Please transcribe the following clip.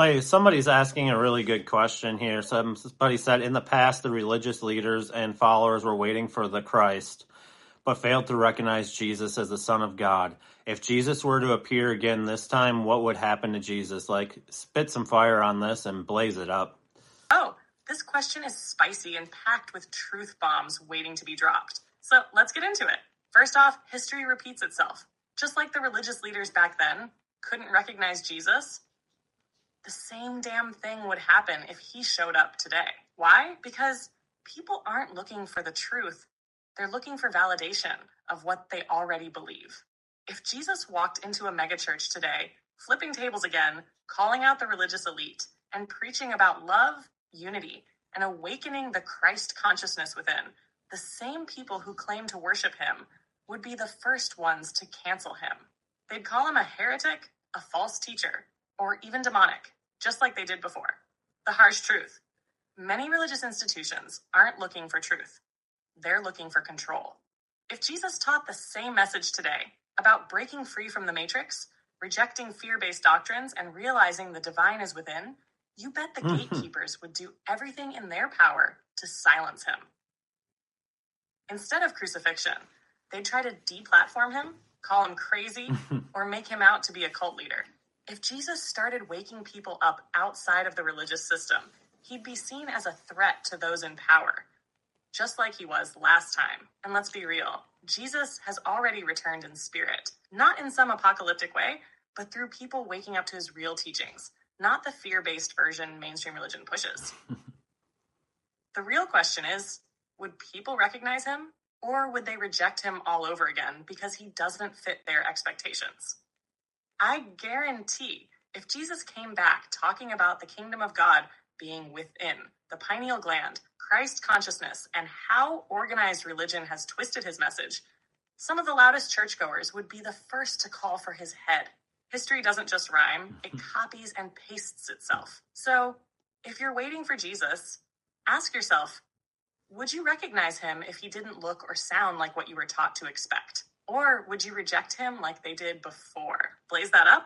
Hey, somebody's asking a really good question here. Somebody said in the past, the religious leaders and followers were waiting for the Christ, but failed to recognize Jesus as the Son of God. If Jesus were to appear again this time, what would happen to Jesus? Like, spit some fire on this and blaze it up. Oh, this question is spicy and packed with truth bombs waiting to be dropped. So let's get into it. First off, history repeats itself. Just like the religious leaders back then couldn't recognize Jesus, the same damn thing would happen if he showed up today. Why? Because people aren't looking for the truth. They're looking for validation of what they already believe. If Jesus walked into a megachurch today, flipping tables again, calling out the religious elite, and preaching about love, unity, and awakening the Christ consciousness within, the same people who claim to worship him would be the first ones to cancel him. They'd call him a heretic, a false teacher, or even demonic, just like they did before. The harsh truth: many religious institutions aren't looking for truth. They're looking for control. If Jesus taught the same message today about breaking free from the matrix, rejecting fear-based doctrines, and realizing the divine is within, you bet the gatekeepers would do everything in their power to silence him. Instead of crucifixion, they'd try to deplatform him, call him crazy, or make him out to be a cult leader. If Jesus started waking people up outside of the religious system, he'd be seen as a threat to those in power, just like he was last time. And let's be real, Jesus has already returned in spirit, not in some apocalyptic way, but through people waking up to his real teachings, not the fear-based version mainstream religion pushes. The real question is, would people recognize him, or would they reject him all over again because he doesn't fit their expectations? I guarantee if Jesus came back talking about the kingdom of God being within, the pineal gland, Christ consciousness, and how organized religion has twisted his message, some of the loudest churchgoers would be the first to call for his head. History doesn't just rhyme, it copies and pastes itself. So, if you're waiting for Jesus, ask yourself, would you recognize him if he didn't look or sound like what you were taught to expect? Or would you reject him like they did before? Blaze that up.